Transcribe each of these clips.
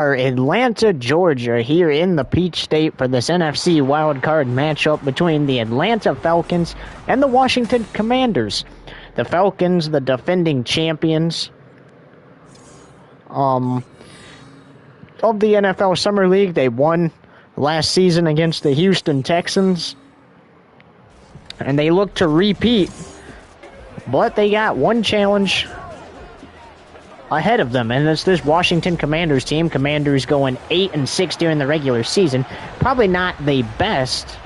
Atlanta, Georgia, here in the Peach State for this NFC Wildcard matchup between the Atlanta Falcons and the Washington Commanders. The Falcons, the defending champions of the NFL Summer League. They won last season against the Houston Texans, and they look to repeat, but they got one challenge ahead of them, and it's this Washington Commanders team. Commanders going 8-6 during the regular season. Probably not the best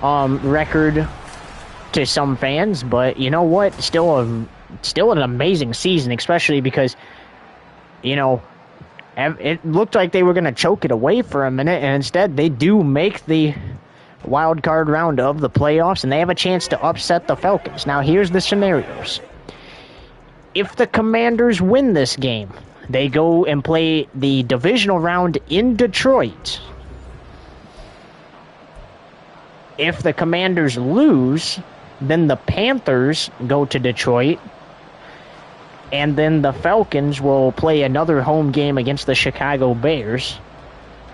record to some fans, but you know what? Still an amazing season, especially because, you know, it looked like they were going to choke it away for a minute, and instead they do make the wild card round of the playoffs, and they have a chance to upset the Falcons. Now, here's the scenarios. If the Commanders win this game, they go and play the divisional round in Detroit. If the Commanders lose, then the Panthers go to Detroit, and then the Falcons will play another home game against the Chicago Bears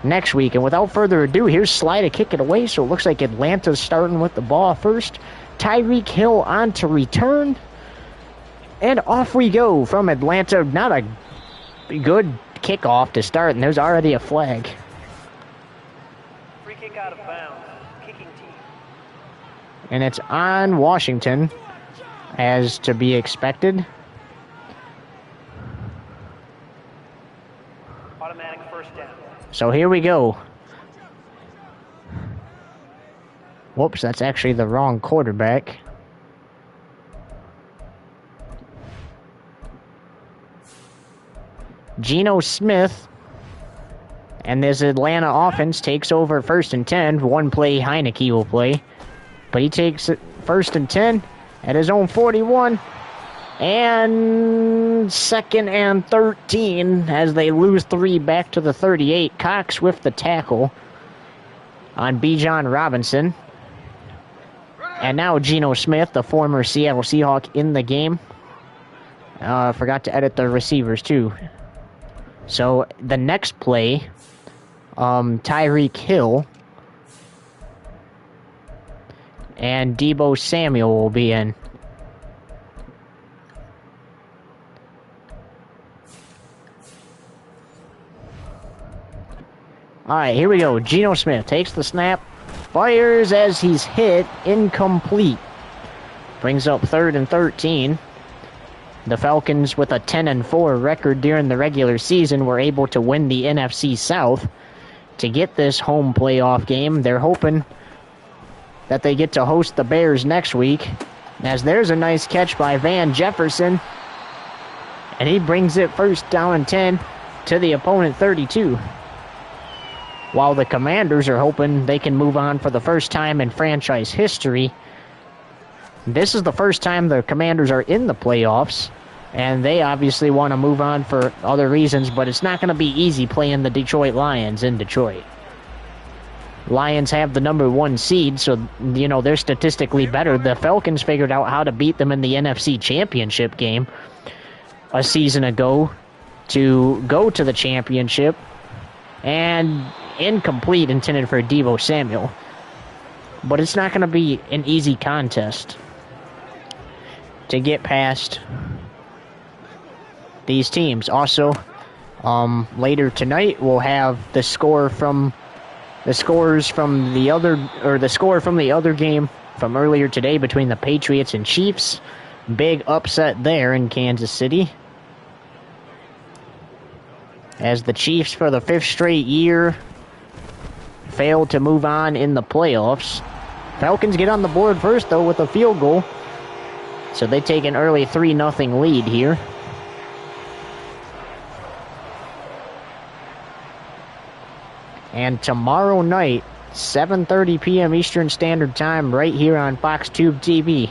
next week. And without further ado, here's Sly to kick it away, so it looks like Atlanta's starting with the ball first. Tyreek Hill on to return. And off we go from Atlanta. Not a good kickoff to start, and there's already a flag. Free kick out of bounds. Kicking team. And it's on Washington, as to be expected. Automatic first down. So here we go. Whoops, that's actually the wrong quarterback. Geno Smith and this Atlanta offense takes over 1st and 10. One play Heineke will play, but he takes it 1st and 10 at his own 41, and 2nd and 13 as they lose 3 back to the 38. Cox with the tackle on Bijan Robinson, and now Geno Smith, the former Seattle Seahawk, in the game. Forgot to edit the receivers too. So the next play, Tyreek Hill and Deebo Samuel will be in. All right, here we go. Geno Smith takes the snap, fires as he's hit, incomplete. Brings up 3rd and 13. The Falcons, with a 10-4 record during the regular season, were able to win the NFC South to get this home playoff game. They're hoping that they get to host the Bears next week, as there's a nice catch by Van Jefferson, and he brings it 1st down and 10 to the opponent 32. While the Commanders are hoping they can move on for the first time in franchise history. This is the first time the Commanders are in the playoffs, and they obviously want to move on for other reasons, but it's not going to be easy playing the Detroit Lions in Detroit. Lions have the number 1 seed, so, you know, they're statistically better. The Falcons figured out how to beat them in the NFC Championship game a season ago to go to the championship, and incomplete intended for Deebo Samuel. But it's not going to be an easy contest to get past these teams. Also, later tonight we'll have the score from the other game from earlier today between the Patriots and Chiefs. Big upset there in Kansas City, as the Chiefs, for the 5th straight year, failed to move on in the playoffs. Falcons get on the board first, though, with a field goal, so they take an early 3-0 lead here. And tomorrow night, 7:30 p.m. Eastern Standard Time, right here on Fox Tube TV,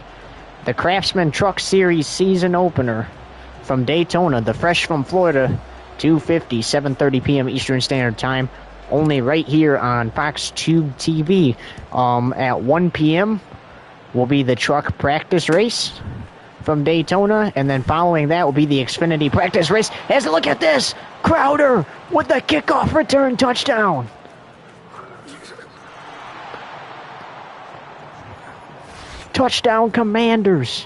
the Craftsman Truck Series season opener from Daytona, the Fresh from Florida 250, 7:30 p.m. Eastern Standard Time, only right here on Fox Tube TV. At 1 p.m. will be the truck practice race from Daytona, and then following that will be the Xfinity practice race. As a look at this, Crowder with the kickoff return touchdown. Touchdown, Commanders.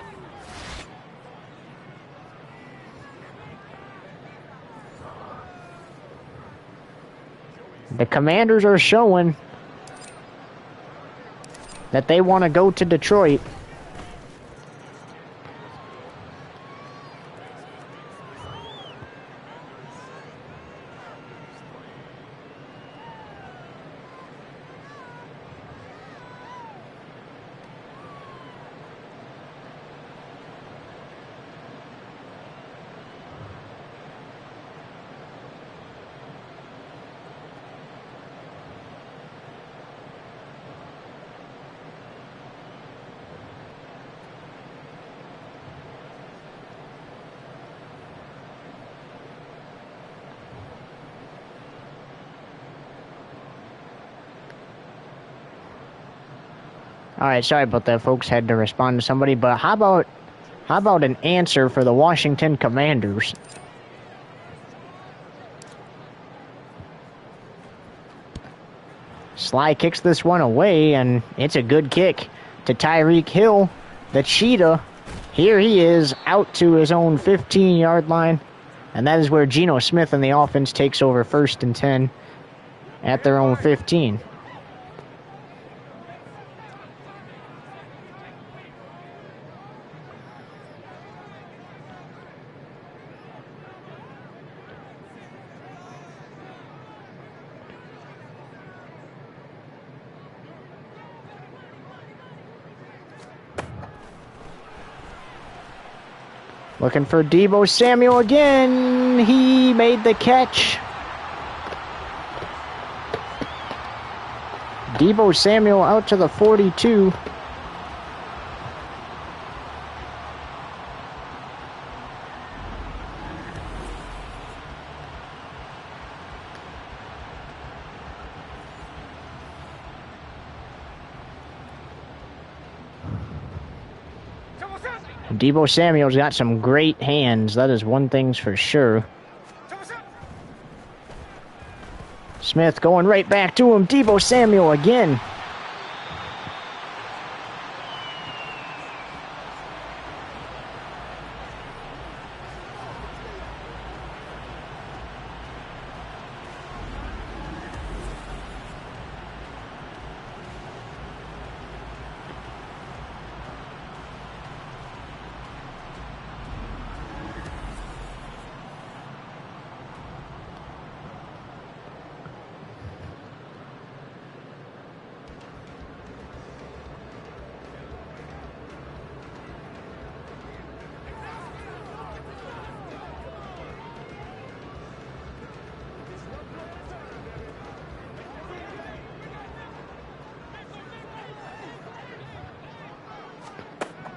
The Commanders are showing that they want to go to Detroit. Alright, sorry about that, folks. Had to respond to somebody, but how about an answer for the Washington Commanders? Sly kicks this one away, and it's a good kick to Tyreek Hill, the Cheetah. Here he is, out to his own 15-yard line, and that is where Geno Smith and the offense takes over 1st and 10 at their own 15. Looking for Deebo Samuel again. He made the catch. Deebo Samuel out to the 42. Deebo Samuel's got some great hands. That is one thing's for sure. Smith going right back to him. Deebo Samuel again.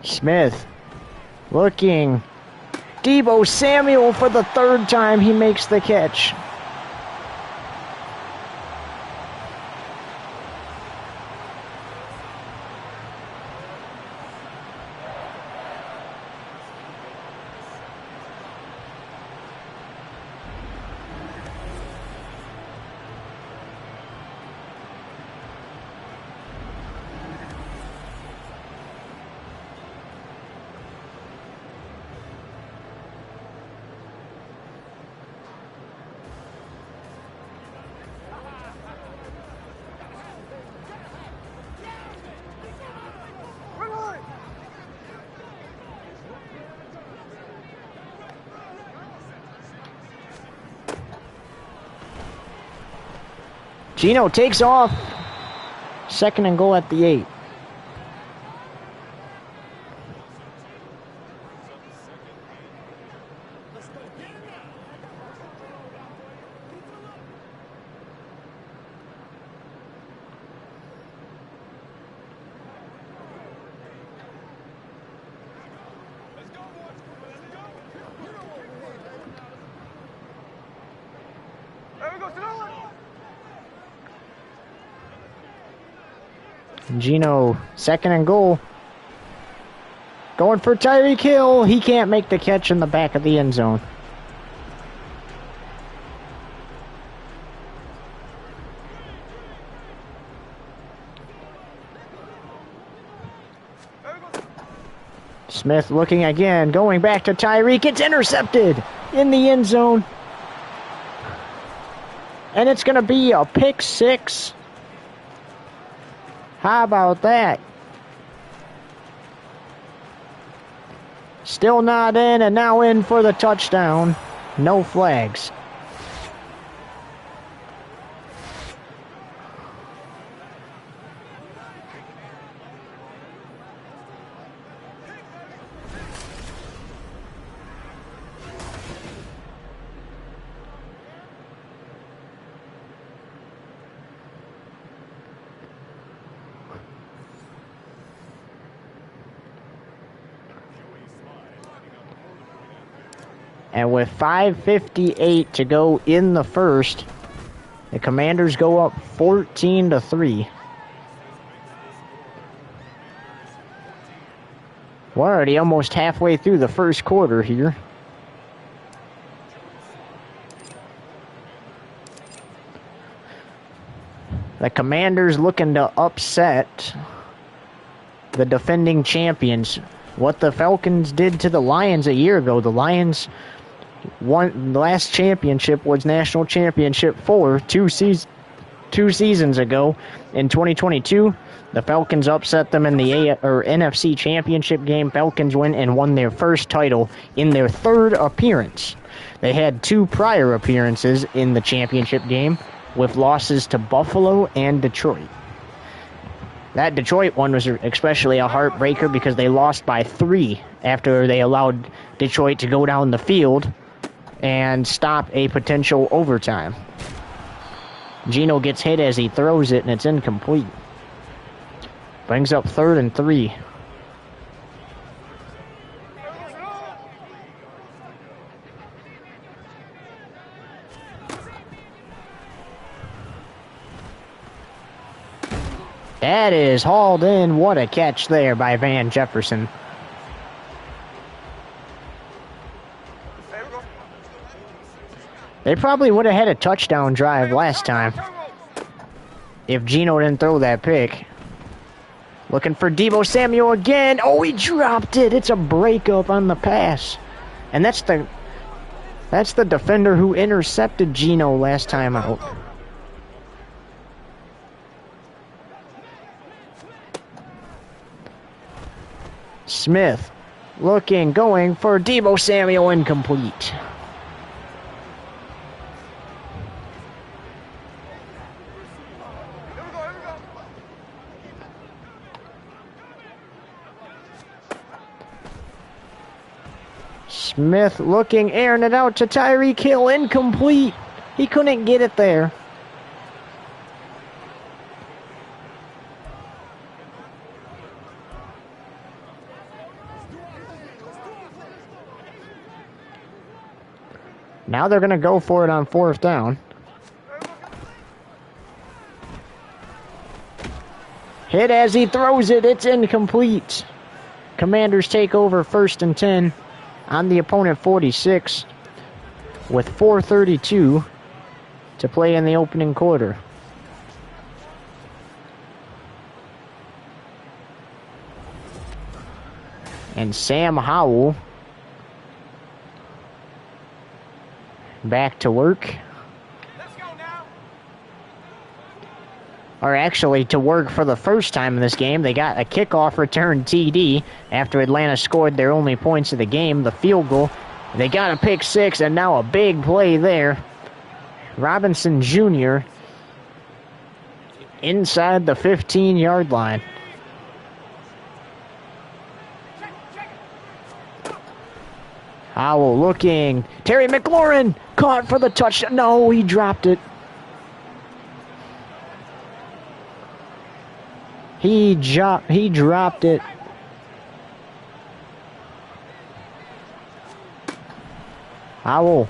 Smith looking. Deebo Samuel for the 3rd time. He makes the catch. Geno takes off. 2nd and goal at the 8. Geno, 2nd and goal. Going for Tyreek Hill. He can't make the catch in the back of the end zone. Smith looking again, going back to Tyreek. It's intercepted in the end zone. And it's going to be a pick six. How about that? Still not in, and now in for the touchdown. No flags. And with 5:58 to go in the first, the Commanders go up 14-3. We're already almost halfway through the first quarter here. The Commanders looking to upset the defending champions. What the Falcons did to the Lions a year ago. The Lions won. The last championship was National Championship 4 two seasons ago. In 2022, the Falcons upset them in the NFC Championship game. Falcons win and won their first title in their third appearance. They had 2 prior appearances in the championship game with losses to Buffalo and Detroit. That Detroit one was especially a heartbreaker because they lost by 3 after they allowed Detroit to go down the field and stop a potential overtime. Geno gets hit as he throws it, and it's incomplete. Brings up 3rd and 3. That is hauled in. What a catch there by Van Jefferson. They probably would have had a touchdown drive last time if Geno didn't throw that pick. Looking for Deebo Samuel again. Oh, he dropped it. It's a breakup on the pass. And that's the defender who intercepted Geno last time out. Smith looking, going for Deebo Samuel, incomplete. Smith looking, airing it out to Tyreek Hill, incomplete. He couldn't get it there. Now they're going to go for it on 4th down. Hit as he throws it. It's incomplete. Commanders take over 1st and 10 on the opponent 46 with 4:32 to play in the opening quarter. And Sam Howell back to work. Let's go now. Or actually to work for the first time in this game. They got a kickoff return TD after Atlanta scored their only points of the game, the field goal. They got a pick 6, and now a big play there. Robinson Jr. inside the 15-yard line. Howell looking. Terry McLaurin caught for the touchdown. No, he dropped it. He dropped it. Howell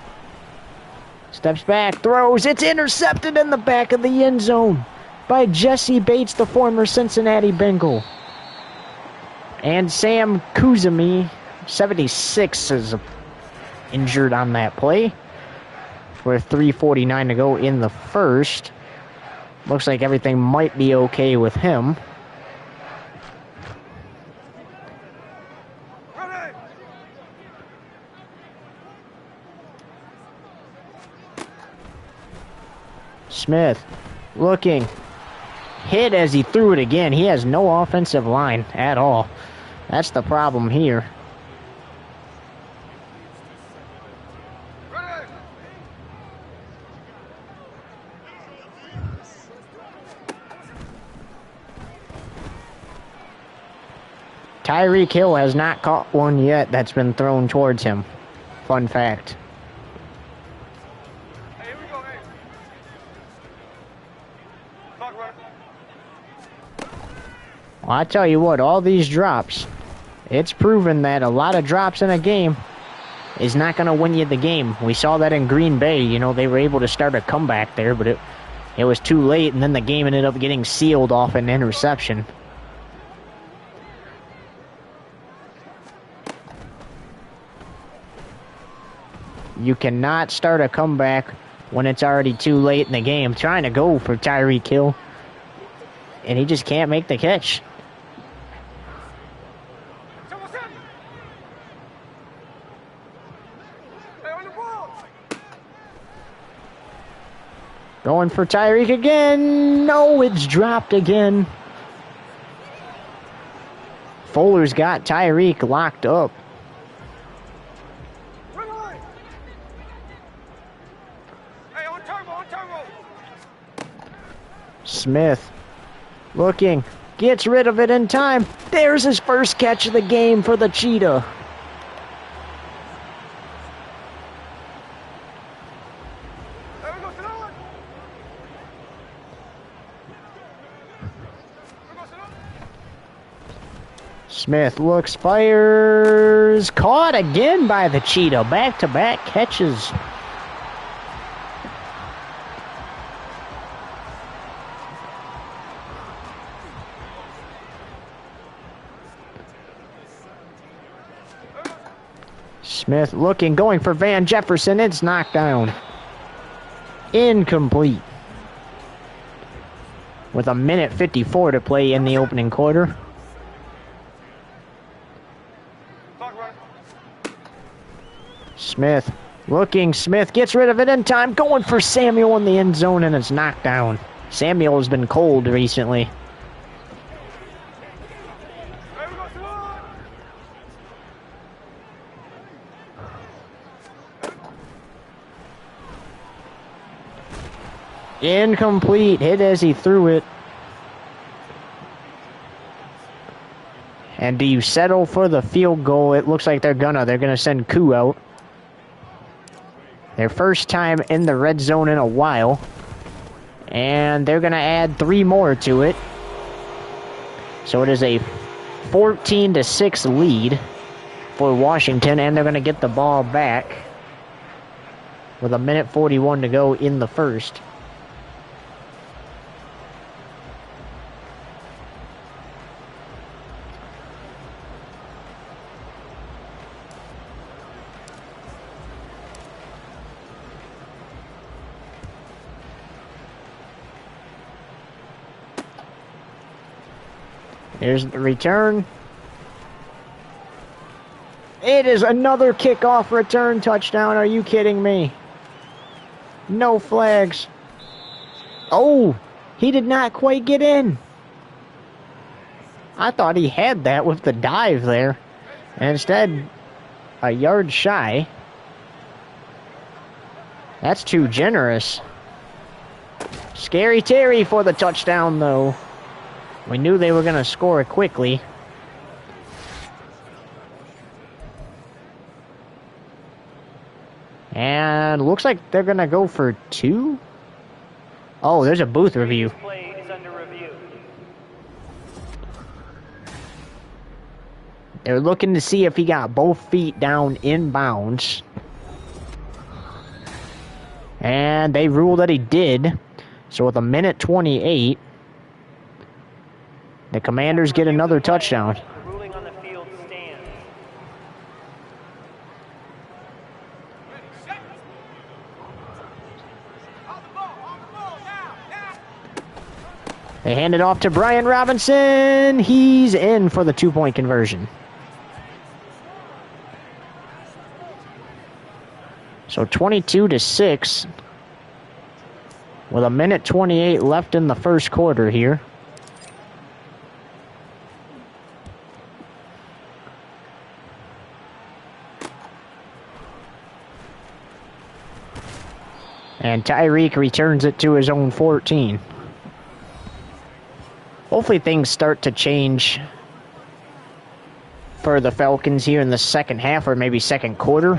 steps back, throws. It's intercepted in the back of the end zone by Jesse Bates, the former Cincinnati Bengal. And Sam Kuzumi, 76, is injured on that play. With 3:49 to go in the first. Looks like everything might be okay with him. Smith looking. Hit as he threw it again. He has no offensive line at all. That's the problem here. Tyreek Hill has not caught one yet that's been thrown towards him. Fun fact. Hey, here we go, hey. Clock running. Well, I tell you what, all these drops, it's proven that a lot of drops in a game is not going to win you the game. We saw that in Green Bay. You know, they were able to start a comeback there, but it was too late, and then the game ended up getting sealed off an interception. You cannot start a comeback when it's already too late in the game. Trying to go for Tyreek Hill, and he just can't make the catch. Going for Tyreek again. No, it's dropped again. Fuller's got Tyreek locked up. Smith looking, gets rid of it in time. There's his first catch of the game for the Cheetah. Smith looks, fires, caught again by the Cheetah. Back-to-back catches. Smith looking, going for Van Jefferson. It's knocked down. Incomplete. With 1:54 to play in the opening quarter. Smith looking, Smith gets rid of it in time. Going for Samuel in the end zone, and it's knocked down. Samuel has been cold recently. Incomplete. Hit as he threw it. And do you settle for the field goal? It looks like they're gonna send Koo out. Their first time in the red zone in a while. And they're gonna add 3 more to it. So it is a 14-6 lead for Washington, and they're gonna get the ball back with 1:41 to go in the first. Here's the return. It is another kickoff return touchdown. Are you kidding me? No flags. Oh, he did not quite get in. I thought he had that with the dive there. And instead, a yard shy. That's too generous. Scary Terry for the touchdown, though. We knew they were going to score it quickly. And looks like they're going to go for 2. Oh, there's a booth review. Play is under review. They're looking to see if he got both feet down in bounds. And they ruled that he did. So with 1:28, the Commanders get another touchdown. Ruling on the They hand it off to Brian Robinson. He's in for the 2-point conversion. So 22-6 with 1:28 left in the first quarter here. And Tyreek returns it to his own 14. Hopefully things start to change for the Falcons here in the second half or maybe second quarter.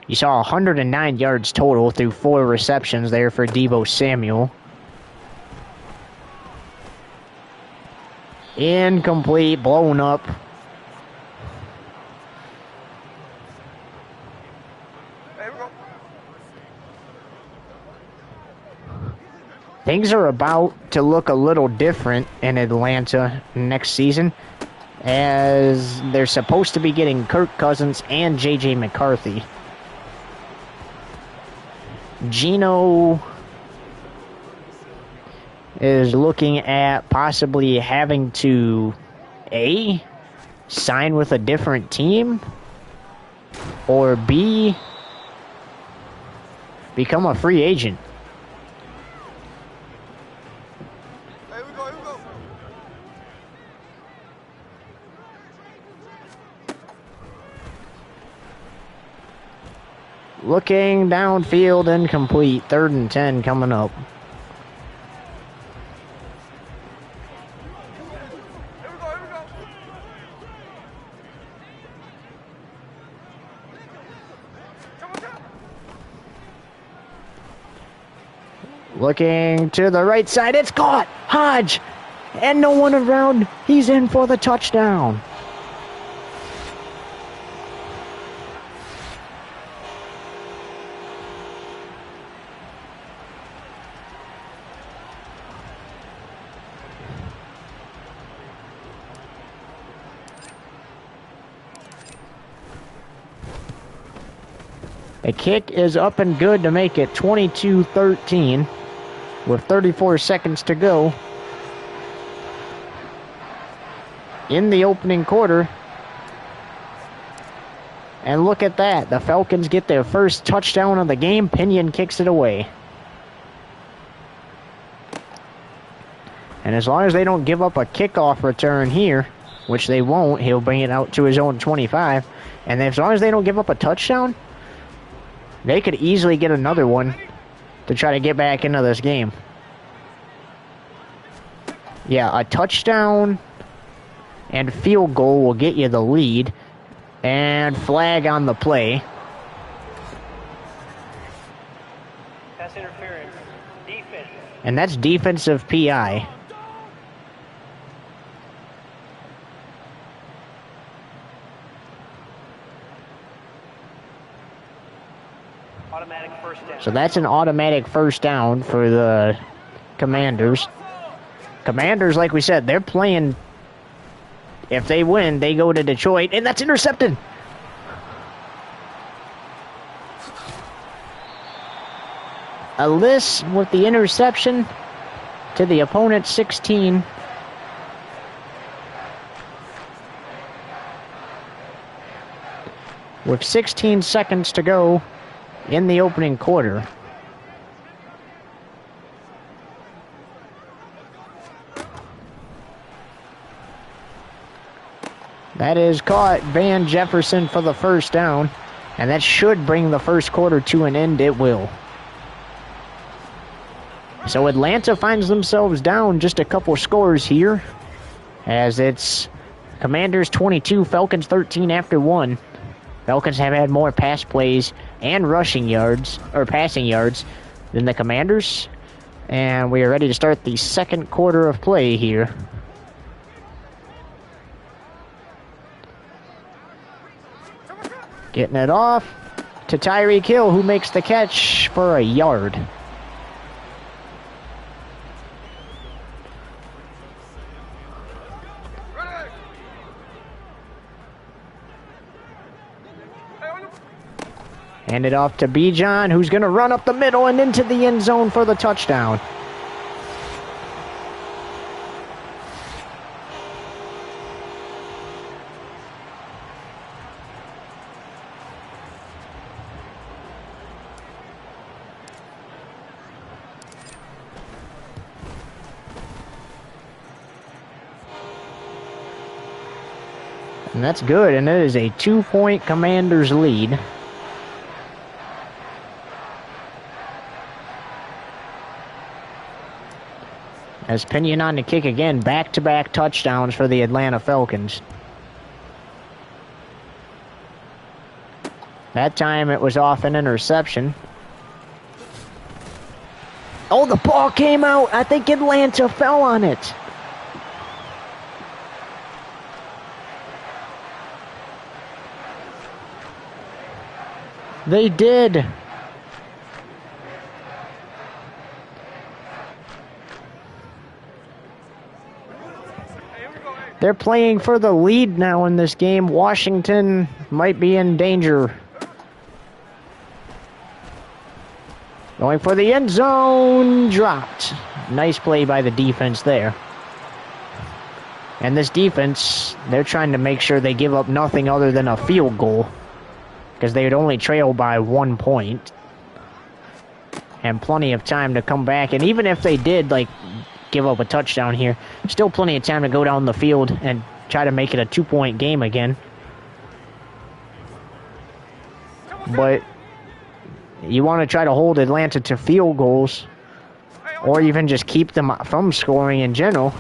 You saw 109 yards total through 4 receptions there for Deebo Samuel. Incomplete, blown up. Things are about to look a little different in Atlanta next season, as they're supposed to be getting Kirk Cousins and J.J. McCarthy. Geno is looking at possibly having to, A, sign with a different team, or B, become a free agent. Looking downfield, incomplete. 3rd and 10 coming up. Looking to the right side. It's caught. Hodge. And no one around. He's in for the touchdown. The kick is up and good to make it 22-13 with 34 seconds to go in the opening quarter. And look at that. The Falcons get their first touchdown of the game. Pinion kicks it away. And as long as they don't give up a kickoff return here, which they won't, he'll bring it out to his own 25. And as long as they don't give up a touchdown, they could easily get another one to try to get back into this game. Yeah, a touchdown and field goal will get you the lead. And flag on the play. Pass interference. Defense. And that's defensive PI. Automatic first down. So that's an automatic first down for the Commanders. Commanders, like we said, they're playing. If they win, they go to Detroit, and that's intercepted. Alice with the interception to the opponent's 16. With 16 seconds to go in the opening quarter. That is caught. Van Jefferson for the first down. And that should bring the first quarter to an end. It will. So Atlanta finds themselves down just a couple scores here. As it's Commanders 22, Falcons 13 after 1. Falcons have had more pass plays and rushing yards, or passing yards, than the Commanders. And we are ready to start the second quarter of play here. Getting it off to Tyreek Hill, who makes the catch for a yard. Hand it off to Bijan, who's going to run up the middle and into the end zone for the touchdown. And that's good, and it is a 2-point Commanders lead. As Pinion on the kick again, back-to-back touchdowns for the Atlanta Falcons. That time it was off an interception. Oh, the ball came out. I think Atlanta fell on it. They did. They're playing for the lead now in this game. Washington might be in danger. Going for the end zone. Dropped. Nice play by the defense there. And this defense, they're trying to make sure they give up nothing other than a field goal, because they would only trail by 1 point. And plenty of time to come back. And even if they did, like, give up a touchdown here, still plenty of time to go down the field and try to make it a 2-point game again. But you want to try to hold Atlanta to field goals, or even just keep them from scoring in general.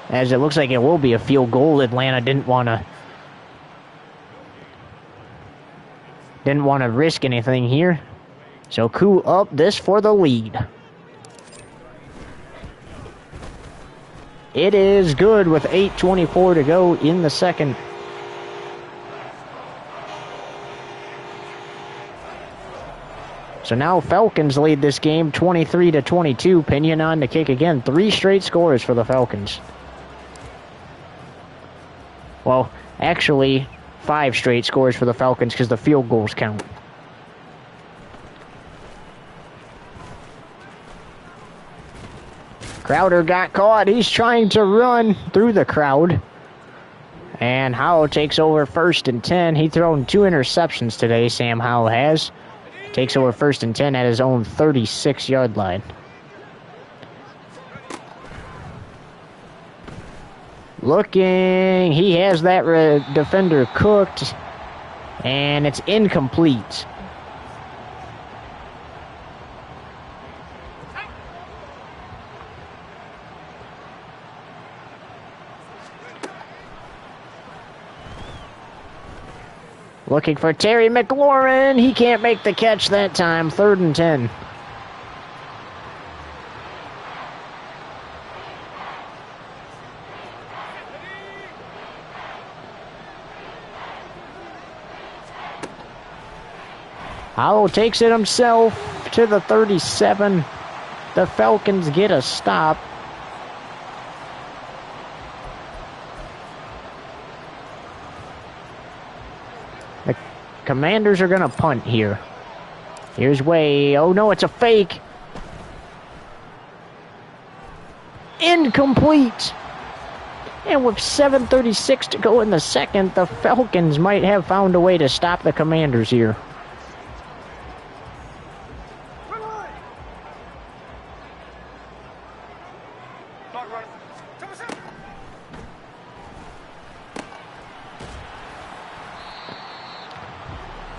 As it looks like it will be a field goal. Atlanta didn't want to risk anything here. So Koo up this for the lead. It is good with 8:24 to go in the second. So now Falcons lead this game 23-22. Pinion on the kick again. 3 straight scores for the Falcons. Well, actually, 5 straight scores for the Falcons because the field goals count. Crowder got caught. He's trying to run through the crowd. And Howell takes over 1st and 10. He's thrown 2 interceptions today, Sam Howell has. Takes over 1st and 10 at his own 36-yard line. Looking, he has that defender cooked, and it's incomplete. Looking for Terry McLaurin. He can't make the catch that time. 3rd and 10. Howell takes it himself to the 37. The Falcons get a stop. The Commanders are going to punt here. Here's Way. Oh no, it's a fake. Incomplete. And with 7:36 to go in the second, the Falcons might have found a way to stop the Commanders here.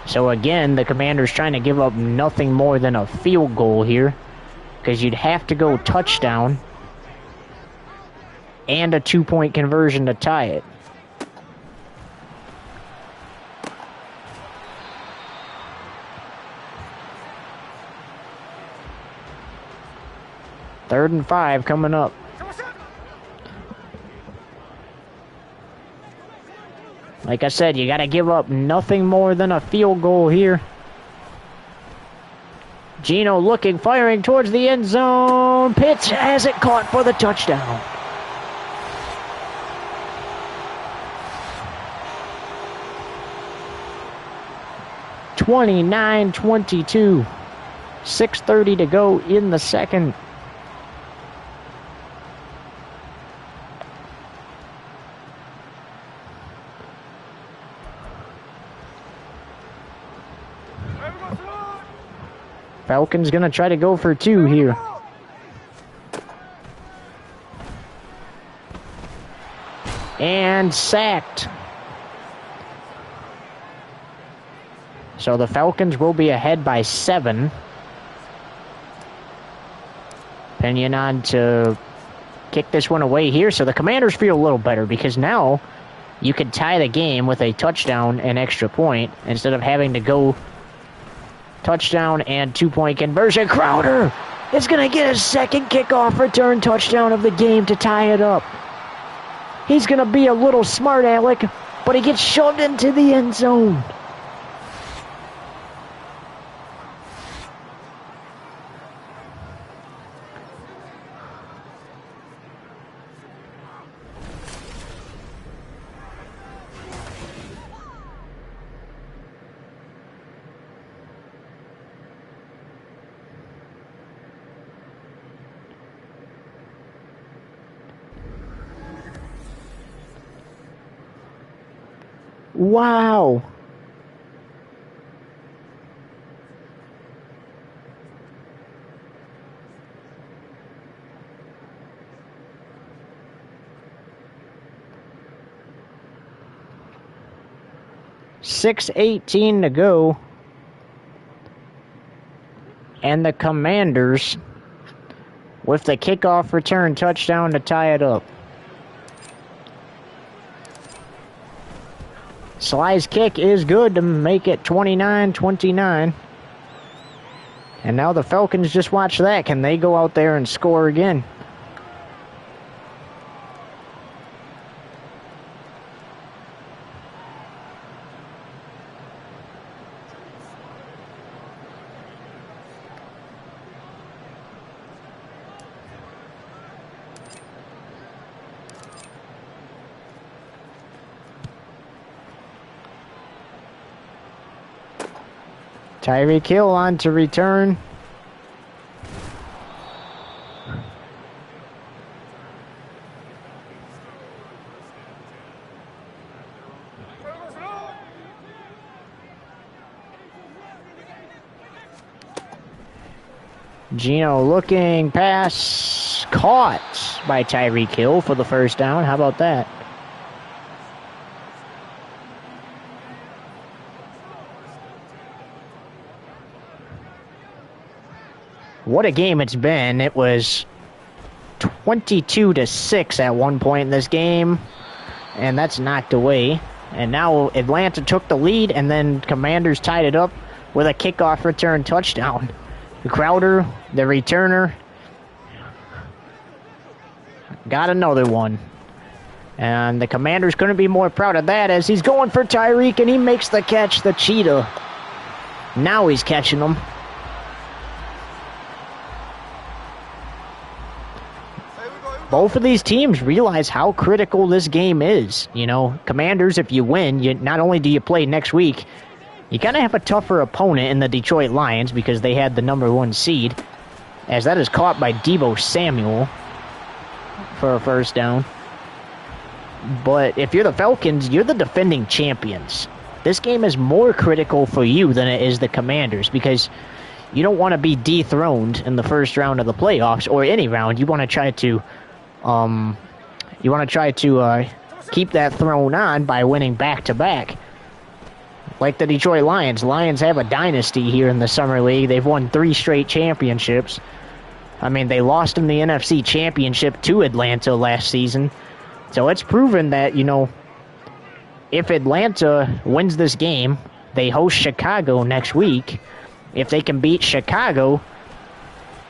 So again, the Commanders trying to give up nothing more than a field goal here, because you'd have to go touchdown and a 2-point conversion to tie it. Third and 5 coming up. Like I said, you got to give up nothing more than a field goal here. Geno looking, firing towards the end zone. Pitts has it caught for the touchdown. (29-22). 6:30 to go in the second. Falcons gonna try to go for 2 here. And sacked. So the Falcons will be ahead by 7. Pinion on to kick this one away here. So the Commanders feel a little better because now you can tie the game with a touchdown and extra point instead of having to go touchdown and 2-point conversion. Crowder is going to get his second kickoff return touchdown of the game to tie it up. He's going to be a little smart aleck, but he gets shoved into the end zone. Wow. .6:18 to go. And the Commanders with the kickoff return touchdown to tie it up. Sly's kick is good to make it 29-29. And now the Falcons just watch that. Can they go out there and score again? Tyreek Hill on to return. Geno looking, pass caught by Tyreek Hill for the first down. How about that? What a game it's been. It was 22-6 at one point in this game, and that's knocked away. And now Atlanta took the lead, and then Commanders tied it up with a kickoff return touchdown. Crowder, the returner, got another one. And the Commanders couldn't be more proud of that as he's going for Tyreek, and he makes the catch, the cheetah. Now he's catching them. Both of these teams realize how critical this game is. You know, Commanders, if you win, not only do you play next week, you kind of have a tougher opponent in the Detroit Lions because they had the #1 seed, as that is caught by Deebo Samuel for a first down. But if you're the Falcons, you're the defending champions. This game is more critical for you than it is the Commanders because you don't want to be dethroned in the first round of the playoffs or any round. You want to try to keep that throne on by winning back-to-back. Like the Detroit Lions. Lions have a dynasty here in the Summer League. They've won 3 straight championships. I mean, they lost in the NFC Championship to Atlanta last season. So it's proven that, you know, if Atlanta wins this game, they host Chicago next week. If they can beat Chicago,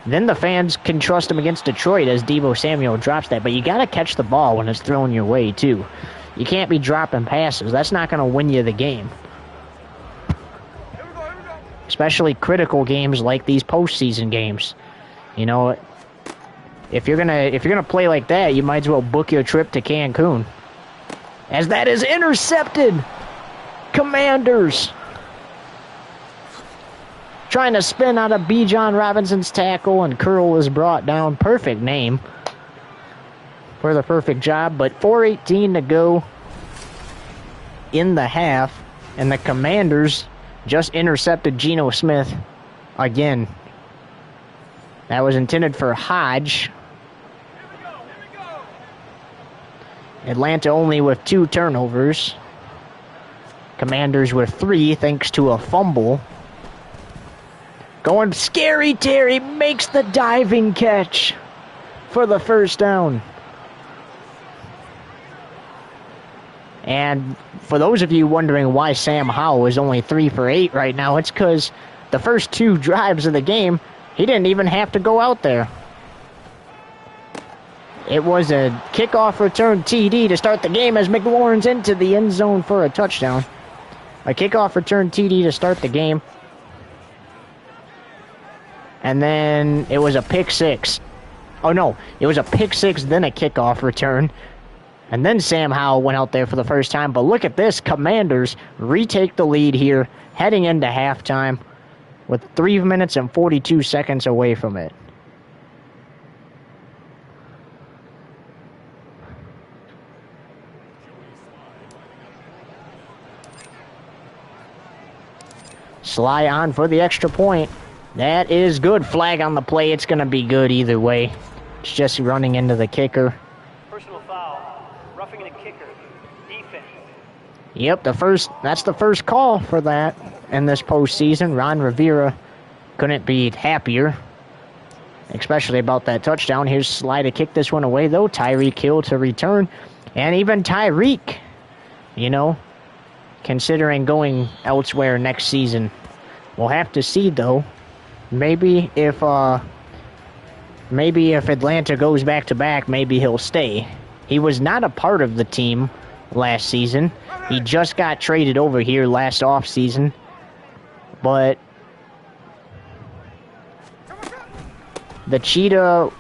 then the fans can trust them against Detroit as Deebo Samuel drops that. But you got to catch the ball when it's thrown your way, too. You can't be dropping passes. That's not going to win you the game. Especially critical games like these postseason games. You know, if you're gonna play like that, you might as well book your trip to Cancun. As that is intercepted. Commanders trying to spin out of B. John Robinson's tackle, and Curl is brought down. Perfect name for the perfect job, but 4:18 to go in the half, and the Commanders just intercepted Geno Smith again. That was intended for Hodge. Atlanta only with 2 turnovers. Commanders with 3 thanks to a fumble. Going Scary Terry makes the diving catch for the first down. And for those of you wondering why Sam Howell is only 3 for 8 right now, it's because the first 2 drives of the game, he didn't even have to go out there. It was a kickoff return TD to start the game as McLaurin's into the end zone for a touchdown. A kickoff return TD to start the game. And then it was a pick 6. Oh no, it was a pick 6, then a kickoff return. And then Sam Howell went out there for the first time. But look at this. Commanders retake the lead here, heading into halftime with 3 minutes and 42 seconds away from it. Sly on for the extra point. That is good. Flag on the play. It's going to be good either way. It's just running into the kicker. Personal foul. Roughing the kicker. Defense. Yep, that's the first call for that in this postseason. Ron Rivera couldn't be happier, especially about that touchdown. Here's Sly to kick this one away, though. Tyreek Hill to return. And even Tyreek, considering going elsewhere next season. We'll have to see, though. Maybe if Atlanta goes back-to-back, maybe he'll stay. He was not a part of the team last season. He just got traded over here last offseason. But the Cheetah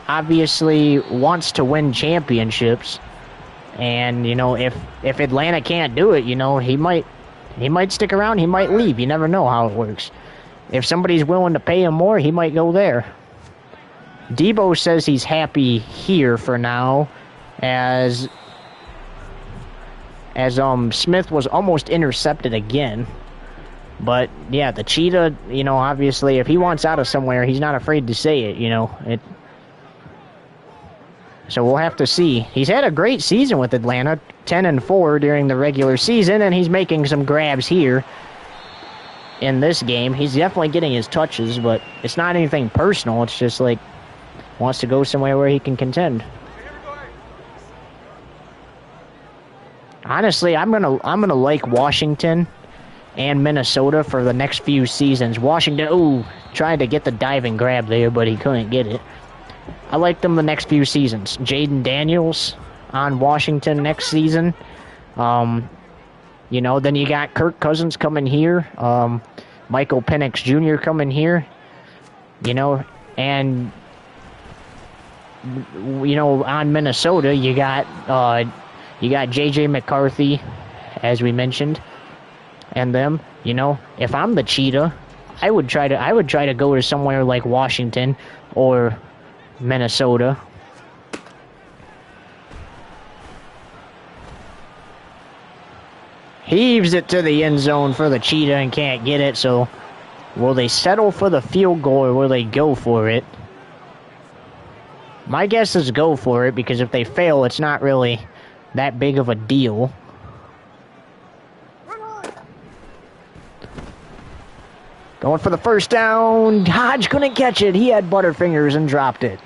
obviously wants to win championships. And, if Atlanta can't do it, he might stick around, he might leave. You never know how it works. If somebody's willing to pay him more, he might go there. Debo says he's happy here for now, as Smith was almost intercepted again. But, yeah, the Cheetah, obviously, if he wants out of somewhere, he's not afraid to say it, So we'll have to see. He's had a great season with Atlanta, 10-4 during the regular season, and he's making some grabs here in this game. He's definitely getting his touches, but it's not anything personal. It's just like wants to go somewhere where he can contend. Honestly, I'm gonna like Washington and Minnesota for the next few seasons. Washington, tried to get the diving grab there, but he couldn't get it. I like them the next few seasons. Jaden Daniels on Washington next season. Then you got Kirk Cousins coming here. Michael Penix Jr. coming here. And on Minnesota, you got J.J. McCarthy, as we mentioned, and them. If I'm the Cheetah, I would try to go to somewhere like Washington or Minnesota. Heaves it to the end zone for the Cheetah and can't get it, so will they settle for the field goal or will they go for it? My guess is go for it, because if they fail, it's not really that big of a deal. Going for the first down. Hodge couldn't catch it. He had butterfingers and dropped it.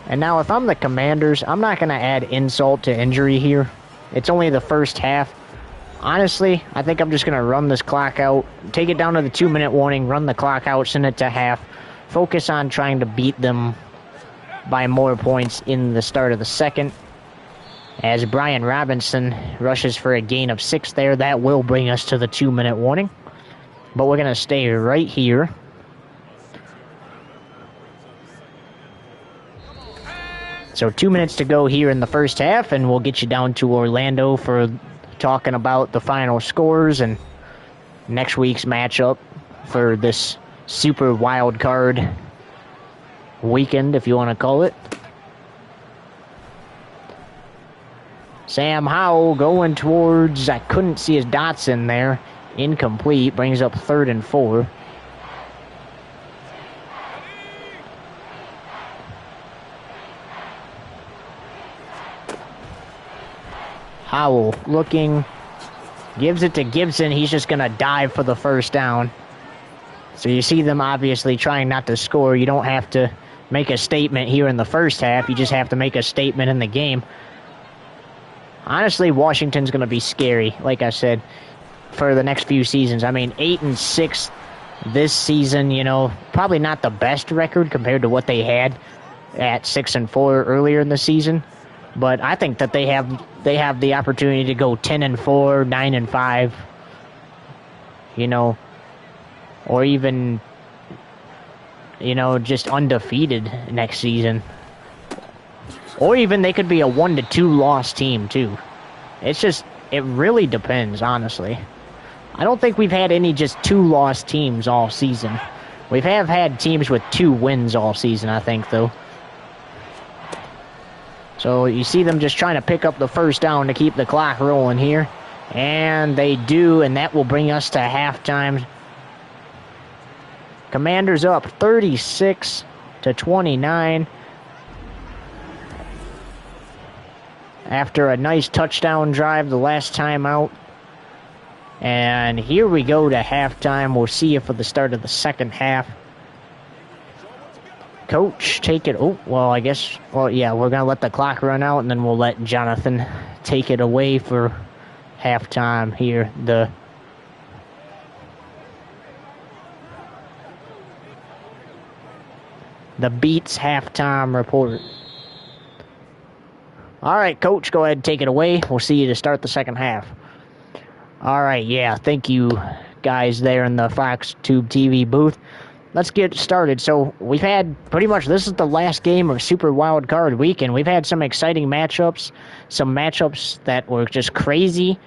And now if I'm the Commanders, I'm not going to add insult to injury here. It's only the first half. Honestly, I think I'm just going to run this clock out, take it down to the 2-minute warning, run the clock out, send it to half, focus on trying to beat them by more points in the start of the second. As Brian Robinson rushes for a gain of 6 there, that will bring us to the 2-minute warning. But we're going to stay right here. So 2 minutes to go here in the first half, and we'll get you down to Orlando for talking about the final scores and next week's matchup for this super wild card weekend, if you want to call it. Sam Howell going towards, I couldn't see his dots in there, incomplete, brings up 3rd and 4. Howell looking, gives it to Gibson. He's just going to dive for the first down. So you see them obviously trying not to score. You don't have to make a statement here in the first half. You just have to make a statement in the game. Honestly, Washington's going to be scary, like I said, for the next few seasons. I mean, 8-6 this season, you know, probably not the best record compared to what they had at 6-4 earlier in the season. But I think that they have the opportunity to go 10-4, 9-5, you know, or even, you know, just undefeated next season. Or even they could be a 1-2 loss team, too. It really depends, honestly. I don't think we've had any just 2-loss teams all season. We have had teams with 2 wins all season, I think, though. So you see them just trying to pick up the first down to keep the clock rolling here. And they do, and that will bring us to halftime. Commanders up 36-29. After a nice touchdown drive the last time out. And here we go to halftime. We'll see you for the start of the second half. Coach, take it. Oh, well, I guess, well, yeah, we're going to let the clock run out, and then we'll let Jonathan take it away for halftime here. The Beats halftime report. All right, Coach, go ahead and take it away. We'll see you to start the second half. All right, yeah, thank you guys there in the Fox Tube TV booth. Let's get started. So we've had pretty much, this is the last game of Super Wildcard Weekend. We've had some exciting matchups, some matchups that were just crazy,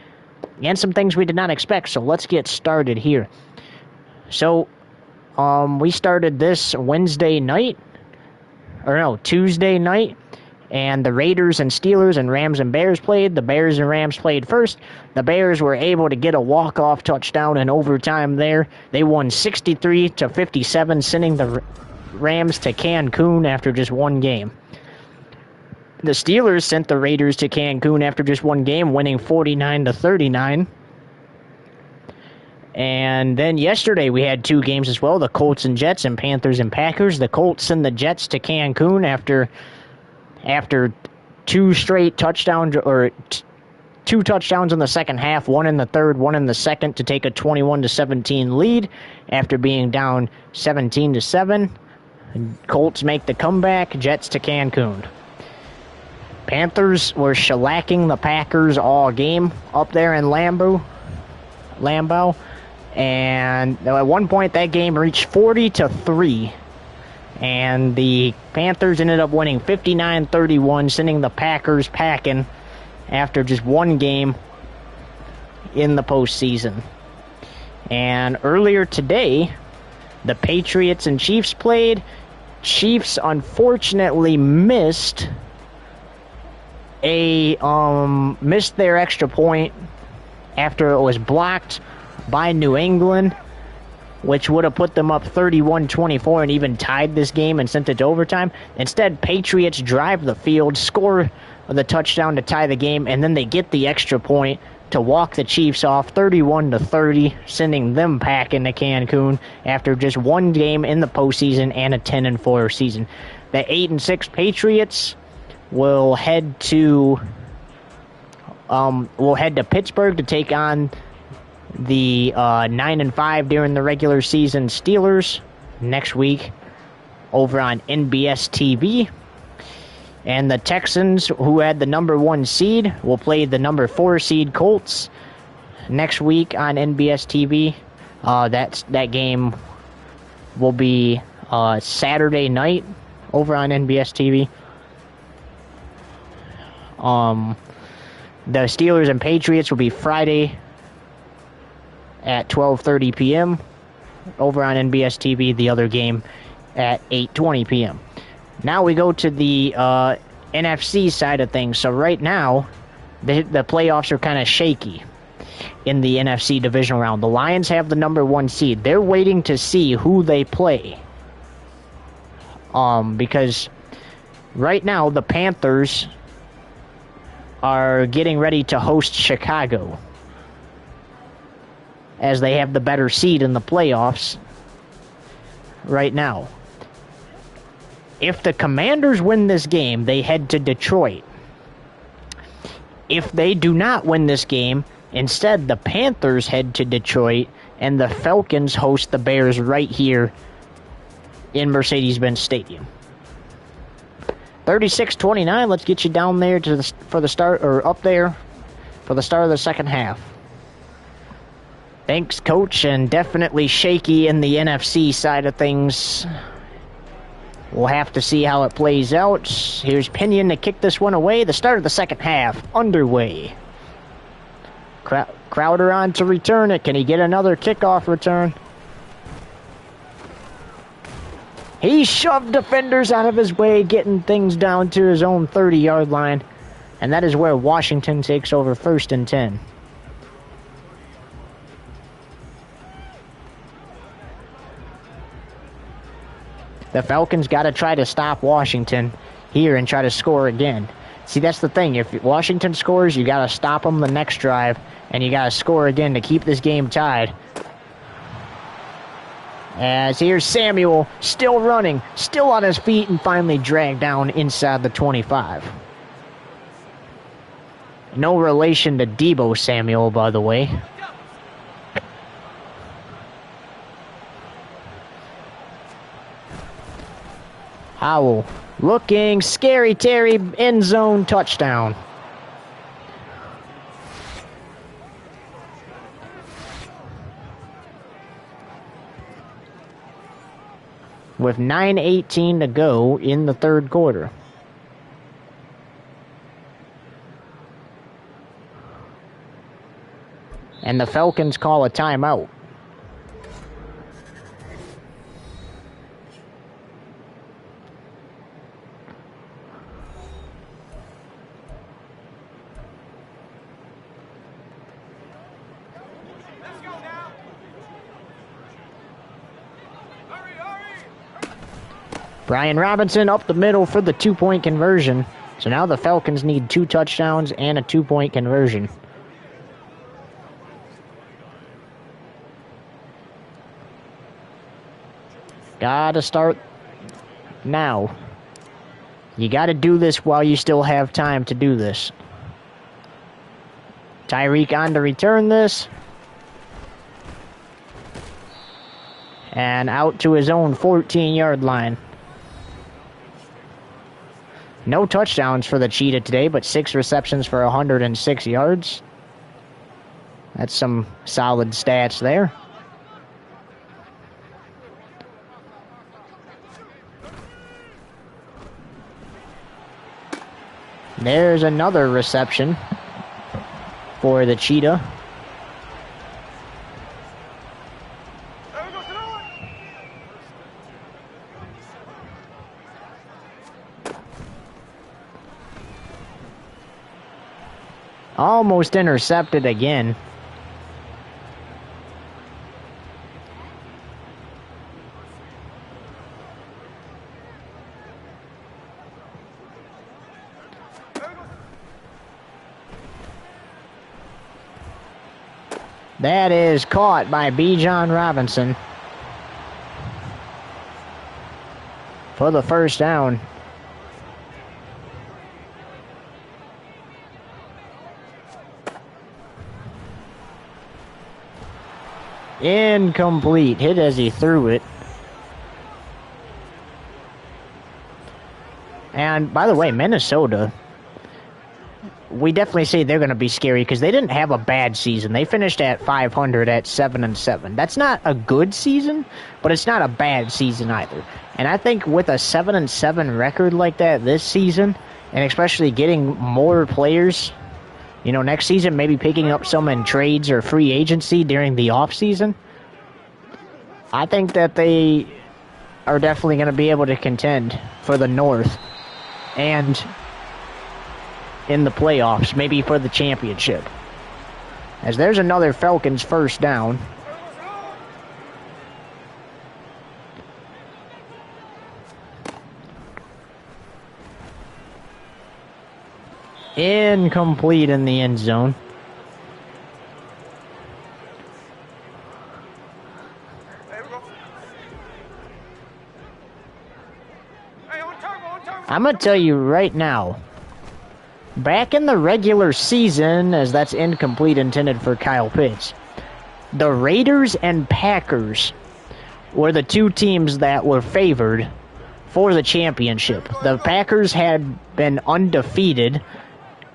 and some things we did not expect. So let's get started here. So we started this Tuesday night, and the Raiders and Steelers and Rams and Bears played. The Bears and Rams played first. The Bears were able to get a walk-off touchdown in overtime there. They won 63-57, sending the Rams to Cancun after just one game. The Steelers sent the Raiders to Cancun after just one game, winning 49-39. And then yesterday we had 2 games as well, the Colts and Jets and Panthers and Packers. The Colts send the Jets to Cancun after 2 straight touchdowns, or 2 touchdowns in the second half, 1 in the third, 1 in the second, to take a 21-17 lead after being down 17-7. Colts make the comeback, Jets to Cancun. Panthers were shellacking the Packers all game up there in Lambeau. And at one point that game reached 40-3. And the Panthers ended up winning 59-31, sending the Packers packing after just one game in the postseason. And earlier today, the Patriots and Chiefs played. Chiefs unfortunately missed their extra point after it was blocked by New England, which would have put them up 31-24 and even tied this game and sent it to overtime. Instead, Patriots drive the field, score the touchdown to tie the game, and then they get the extra point to walk the Chiefs off 31-30, sending them packing to Cancun after just one game in the postseason and a 10-4 season. The 8-6 Patriots will head to Pittsburgh to take on the 9-5 during the regular season Steelers next week over on NBS TV. And the Texans, who had the number 1 seed, will play the number 4 seed Colts next week on NBS TV. That game will be Saturday night over on NBS TV. The Steelers and Patriots will be Friday at 12:30 p.m. over on NBS TV, the other game at 8:20 p.m. Now we go to the NFC side of things. So right now, the playoffs are kind of shaky in the NFC divisional round. The Lions have the number 1 seed. They're waiting to see who they play. Because right now the Panthers are getting ready to host Chicago, as they have the better seed in the playoffs right now. If the Commanders win this game, they head to Detroit. If they do not win this game, instead the Panthers head to Detroit, and the Falcons host the Bears right here in Mercedes-Benz Stadium. 36-29, let's get you down there for the start, or up there for the start of the second half. Thanks, Coach, and definitely shaky in the NFC side of things. We'll have to see how it plays out. Here's Pinion to kick this one away. The start of the second half underway. Crowder on to return it. Can he get another kickoff return? He shoved defenders out of his way, getting things down to his own 30-yard line. And that is where Washington takes over 1st and 10. The Falcons got to try to stop Washington here and try to score again. See, that's the thing. If Washington scores, you got to stop them the next drive, and you got to score again to keep this game tied. As here's Samuel, still running, still on his feet, and finally dragged down inside the 25. No relation to Deebo Samuel, by the way. Howell looking, scary Terry, end zone touchdown. With 9:18 to go in the third quarter. And the Falcons call a timeout. Brian Robinson up the middle for the 2-point conversion. So now the Falcons need 2 touchdowns and a 2-point conversion. Gotta start now. You gotta do this while you still have time to do this. Tyreek on to return this. And out to his own 14-yard line. No touchdowns for the Cheetah today, but 6 receptions for 106 yards. That's some solid stats there. There's another reception for the Cheetah. Almost intercepted again. That is caught by Bijan Robinson for the first down. Incomplete. Hit as he threw it. And by the way, Minnesota, we definitely say they're going to be scary because they didn't have a bad season. They finished at 500 at 7-7. That's not a good season, but it's not a bad season either. And I think with a 7-7 record like that this season, and especially getting more players, you know, next season, maybe picking up some in trades or free agency during the offseason, I think that they are definitely going to be able to contend for the North and in the playoffs, maybe for the championship. As there's another Falcons first down. Incomplete in the end zone. I'm going to tell you right now, back in the regular season, as that's incomplete intended for Kyle Pitts, the Raiders and Packers were the two teams that were favored for the championship. The Packers had been undefeated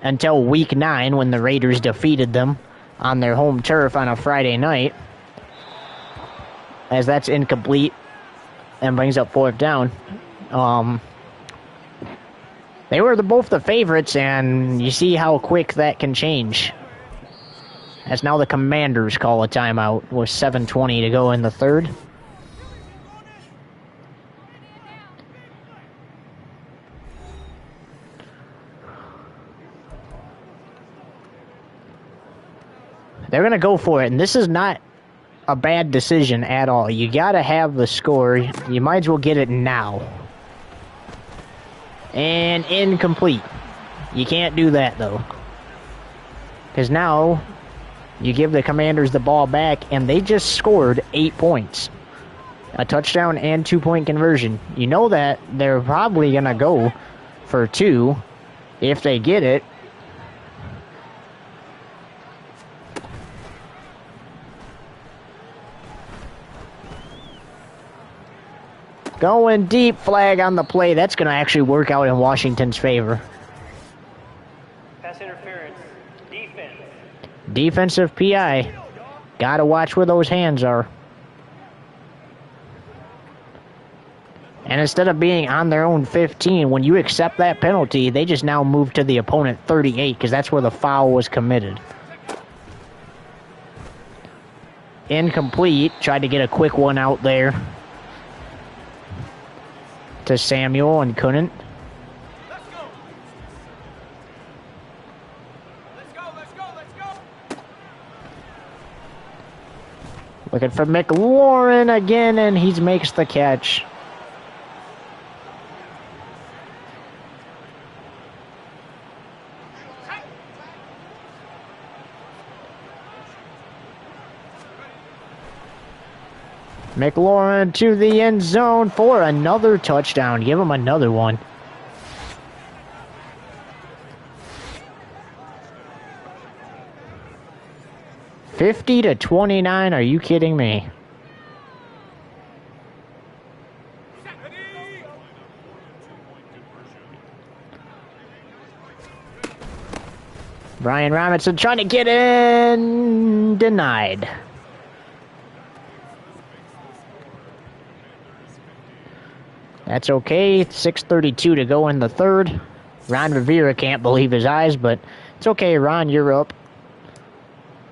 until Week 9 when the Raiders defeated them on their home turf on a Friday night, as that's incomplete and brings up fourth down. They were both the favorites, and you see how quick that can change. As now the Commanders call a timeout with 7:20 to go in the third. They're going to go for it, and this is not a bad decision at all. You got to have the score. You might as well get it now. And incomplete. You can't do that, though. Because now you give the Commanders the ball back, and they just scored 8 points. A touchdown and 2-point conversion. You know that they're probably going to go for 2 if they get it. Going deep, flag on the play. That's going to actually work out in Washington's favor. Pass interference. Defense. Defensive PI. Got to watch where those hands are. And instead of being on their own 15, when you accept that penalty, they just now move to the opponent 38 because that's where the foul was committed. Incomplete. Tried to get a quick one out there to Samuel and couldn't. Let's go. Looking for McLaurin again, and he makes the catch. McLaurin to the end zone for another touchdown. Give him another one. $50-29. Are you kidding me? Brian Robinson trying to get in. Denied. That's okay. 6:32 to go in the third. Ron Rivera can't believe his eyes, but it's okay, Ron, you're up.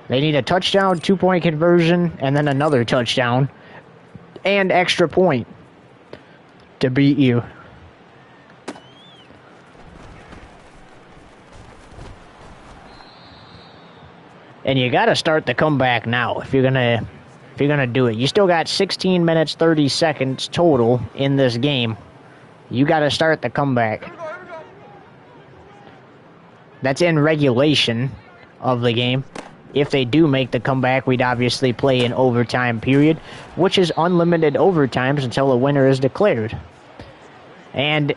They need a touchdown, 2-point conversion, and then another touchdown. And extra point to beat you. And you got to start the comeback now if you're gonna do it. You still got 16 minutes, 30 seconds total in this game. You got to start the comeback. That's in regulation of the game. If they do make the comeback, we'd obviously play an overtime period, which is unlimited overtimes until a winner is declared. And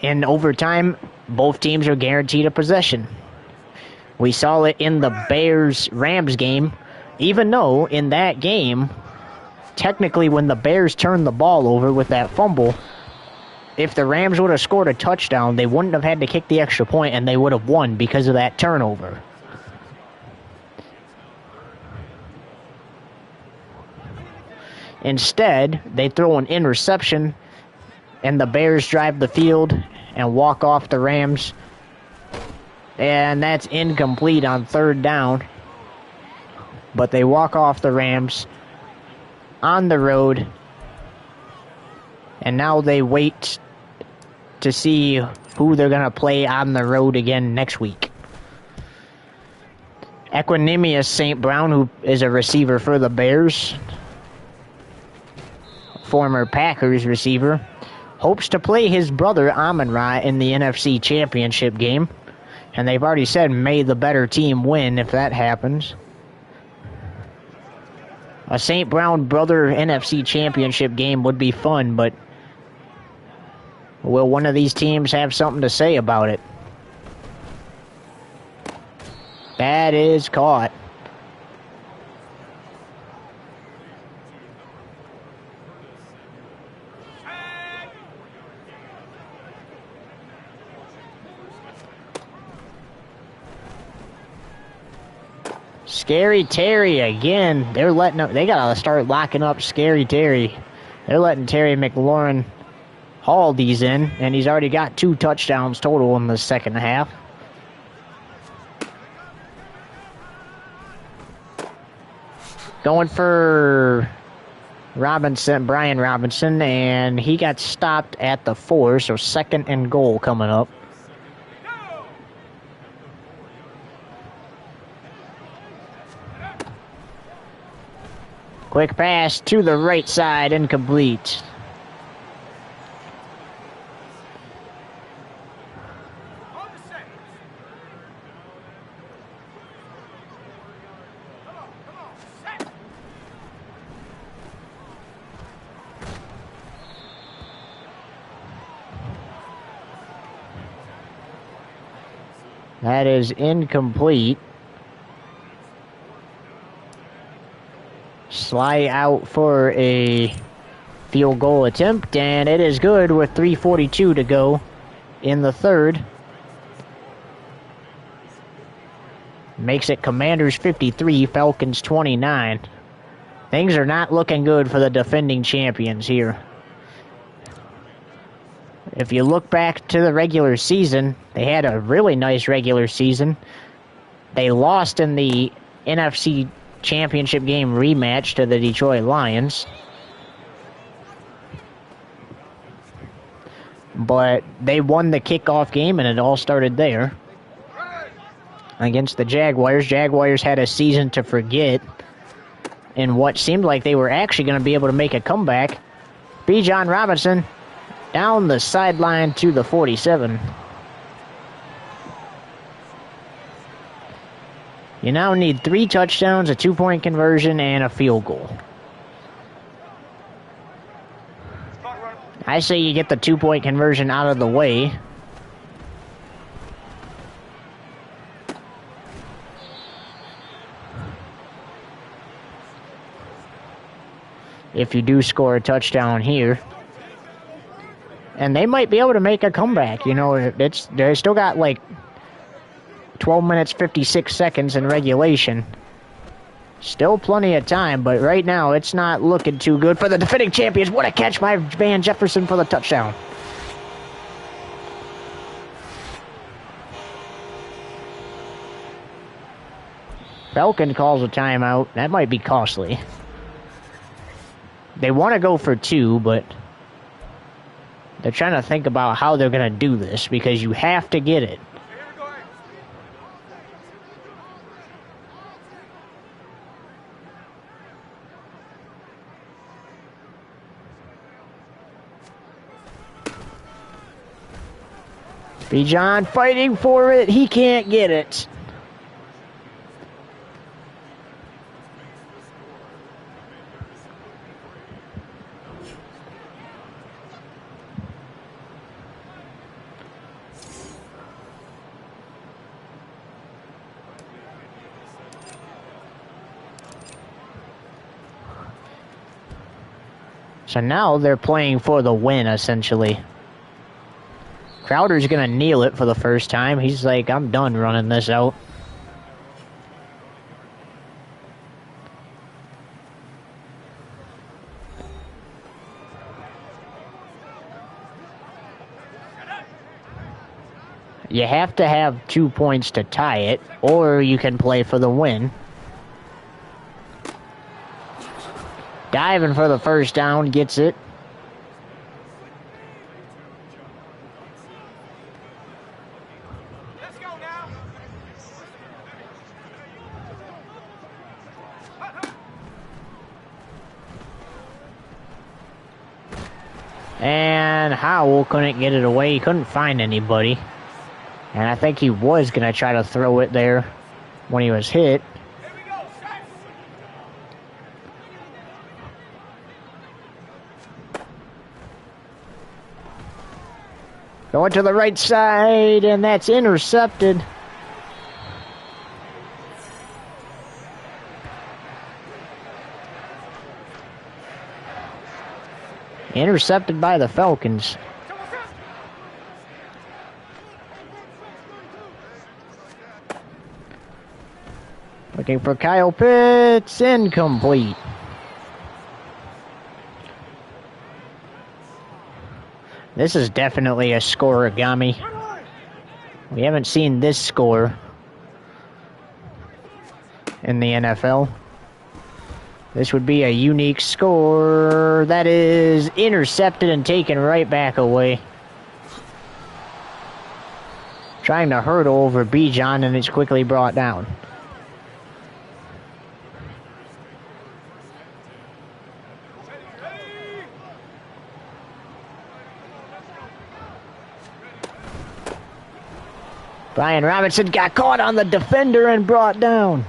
in overtime, both teams are guaranteed a possession. We saw it in the Bears-Rams game, even though in that game, technically when the Bears turned the ball over with that fumble, if the Rams would have scored a touchdown, they wouldn't have had to kick the extra point and they would have won because of that turnover. Instead, they throw an interception and the Bears drive the field and walk off the Rams. And that's incomplete on third down. But they walk off the Rams on the road. And now they wait to see who they're going to play on the road again next week. Equanimous St. Brown, who is a receiver for the Bears, former Packers receiver, hopes to play his brother Amon-Ra in the NFC Championship game. And they've already said, may the better team win if that happens. A St. Brown Brother NFC Championship game would be fun, but will one of these teams have something to say about it? That is caught. Scary Terry again. They're letting up. They gotta start locking up Scary Terry. They're letting Terry McLaurin haul these in, and he's already got 2 touchdowns total in the second half. Going for Brian Robinson, and he got stopped at the 4, so 2nd and goal coming up. Quick pass to the right side, incomplete. That is incomplete. Slide out for a field goal attempt, and it is good with 3:42 to go in the third. Makes it Commanders 53, Falcons 29. Things are not looking good for the defending champions here. If you look back to the regular season, they had a really nice regular season. They lost in the NFC Championship game rematch to the Detroit Lions. But they won the kickoff game, and it all started there. Against the Jaguars. Jaguars had a season to forget in what seemed like they were actually going to be able to make a comeback. Bijan Robinson down the sideline to the 47. You now need 3 touchdowns, a 2-point conversion, and a field goal. I say you get the 2-point conversion out of the way. If you do score a touchdown here. And they might be able to make a comeback. You know, they still got like 12 minutes, 56 seconds in regulation. Still plenty of time, but right now it's not looking too good for the defending champions. What a catch by Van Jefferson for the touchdown. Falcon calls a timeout. That might be costly. They want to go for 2, but they're trying to think about how they're going to do this because you have to get it. Bijan fighting for it. He can't get it. So now they're playing for the win, essentially. Crowder's going to kneel it for the first time. He's like, I'm done running this out. You have to have 2 points to tie it, or you can play for the win. Diving for the first down, gets it. Let's go now. And Howell couldn't get it away. He couldn't find anybody. And I think he was going to try to throw it there when he was hit. Going to the right side, and that's intercepted. Intercepted by the Falcons. Looking for Kyle Pitts, incomplete. This is definitely a scoregami. We haven't seen this score in the NFL. This would be a unique score. That is intercepted and taken right back away. Trying to hurdle over Bijan, and it's quickly brought down. Brian Robinson got caught on the defender and brought down.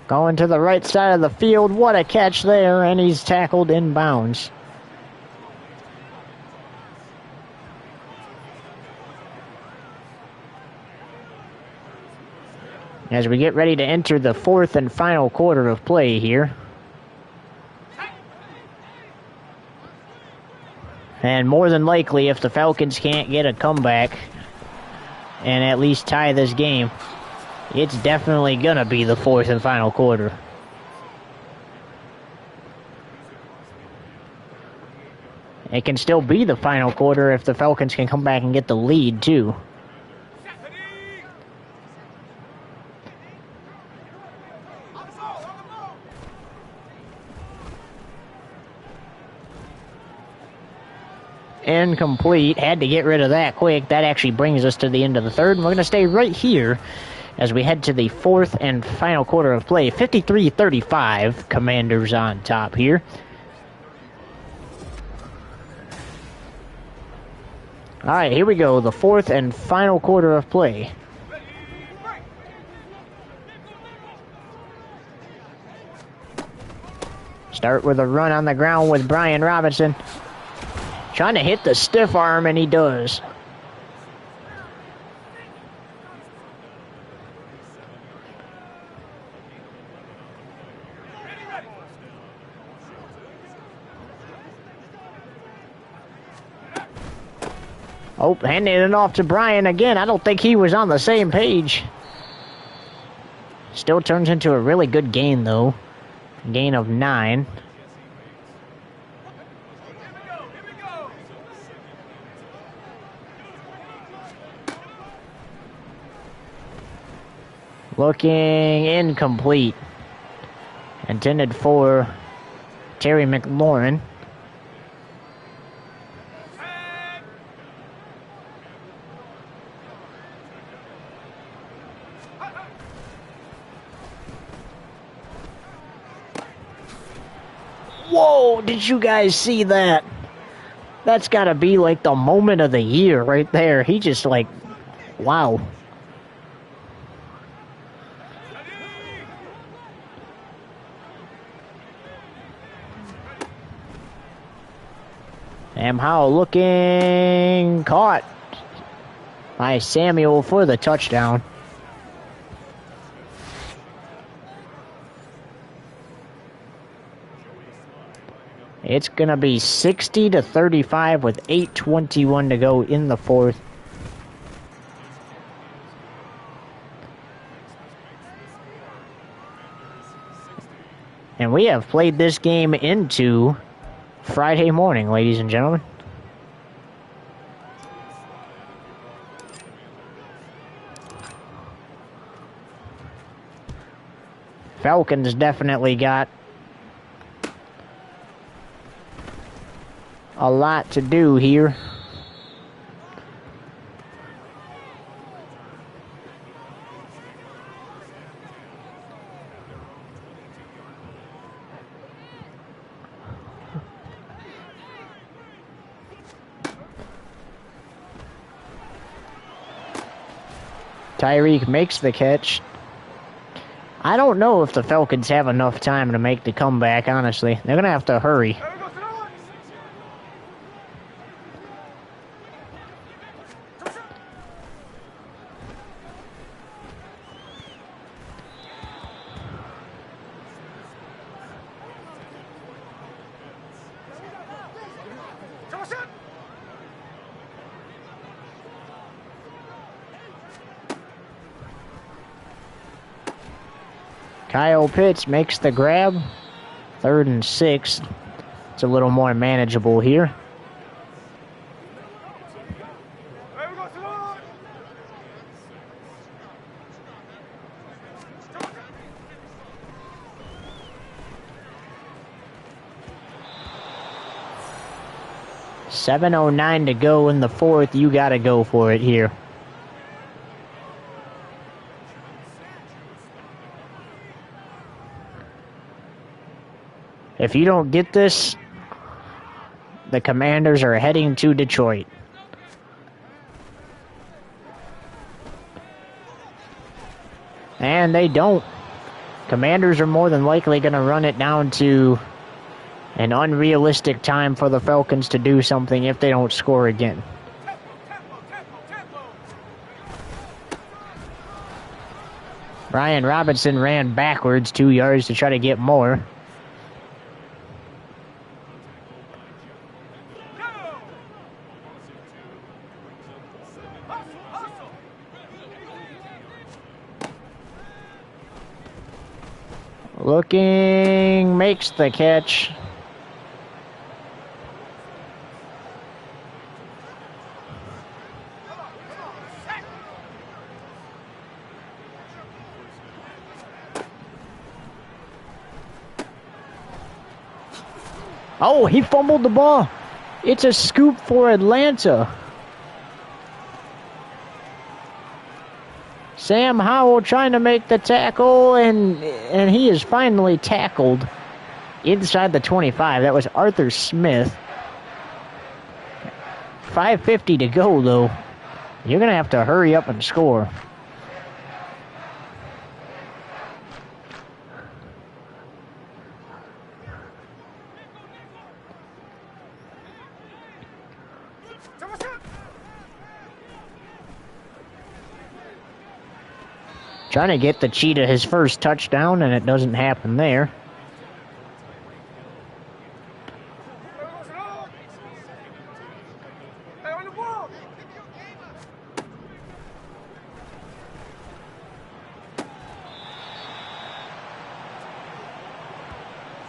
Going to the right side of the field. What a catch there, and he's tackled in bounds. As we get ready to enter the fourth and final quarter of play here. And more than likely, if the Falcons can't get a comeback and at least tie this game, it's definitely going to be the fourth and final quarter. It can still be the final quarter if the Falcons can come back and get the lead, too. Incomplete. Had to get rid of that quick. That actually brings us to the end of the third. And we're going to stay right here as we head to the fourth and final quarter of play. 53-35. Commanders on top here. All right, here we go. The fourth and final quarter of play. Start with a run on the ground with Brian Robinson. Trying to hit the stiff arm, and he does. Oh, handing it off to Brian again. I don't think he was on the same page. Still turns into a really good gain, though. Gain of 9. Looking incomplete. Intended for Terry McLaurin. Whoa, did you guys see that? That's got to be like the moment of the year right there. He just like, wow. Sam Howell looking caught by Samuel for the touchdown. It's going to be 60-35 with 8:21 to go in the fourth. And we have played this game into Friday morning, ladies and gentlemen. Falcons definitely got a lot to do here. Tyreek makes the catch. I don't know if the Falcons have enough time to make the comeback, honestly. They're going to have to hurry. Kyle Pitts makes the grab. 3rd and 6. It's a little more manageable here. $7:09 to go in the 4th. You got to go for it here. If you don't get this, the Commanders are heading to Detroit. And they don't. Commanders are more than likely going to run it down to an unrealistic time for the Falcons to do something if they don't score again. Brian Robinson ran backwards 2 yards to try to get more. Looking, makes the catch. Oh, he fumbled the ball. It's a scoop for Atlanta. Sam Howell trying to make the tackle, and he is finally tackled inside the 25. That was Arthur Smith. 5:50 to go, though. You're going to have to hurry up and score. Trying to get the Cheetah his first touchdown, and it doesn't happen there.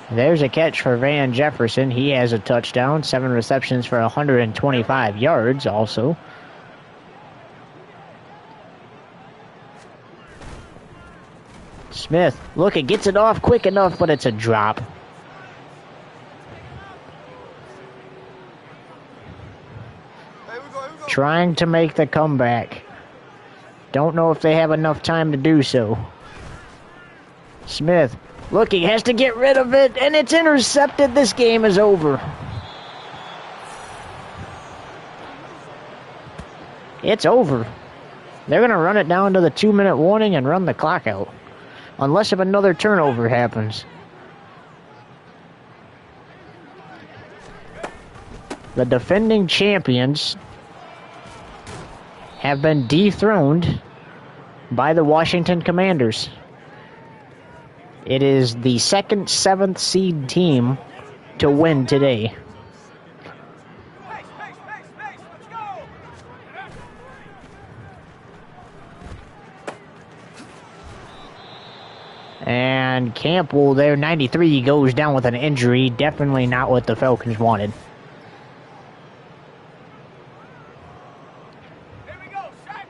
There's a catch for Van Jefferson. He has a touchdown. 7 receptions for 125 yards also. Smith, look, it gets it off quick enough, but it's a drop. Trying to make the comeback. Don't know if they have enough time to do so. Smith, look, he has to get rid of it, and it's intercepted. This game is over. It's over. They're going to run it down to the 2-minute warning and run the clock out. Unless if another turnover happens. The defending champions have been dethroned by the Washington Commanders. It is the second 7th seed team to win today. And Campbell there, 93, goes down with an injury. Definitely not what the Falcons wanted. Here we go, set.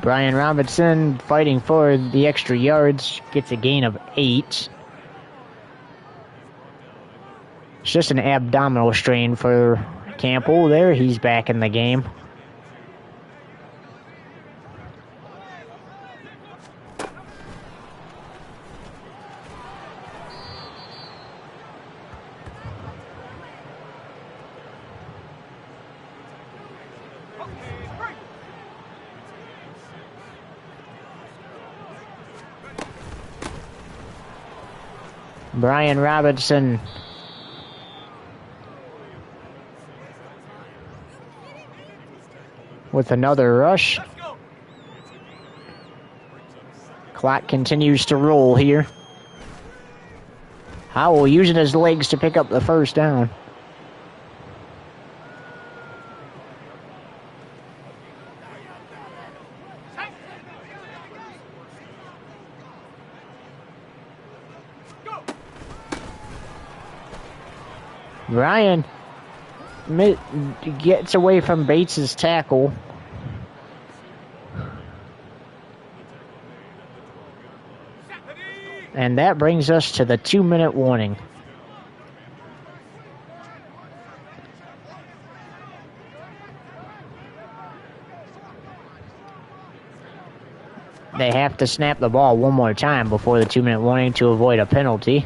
Brian Robinson fighting for the extra yards. Gets a gain of 8. It's just an abdominal strain for Campbell there. He's back in the game. Brian Robinson with another rush. Clock continues to roll here. Howell using his legs to pick up the first down. Ryan gets away from Bates's tackle. And that brings us to the 2-minute warning. They have to snap the ball one more time before the 2-minute warning to avoid a penalty.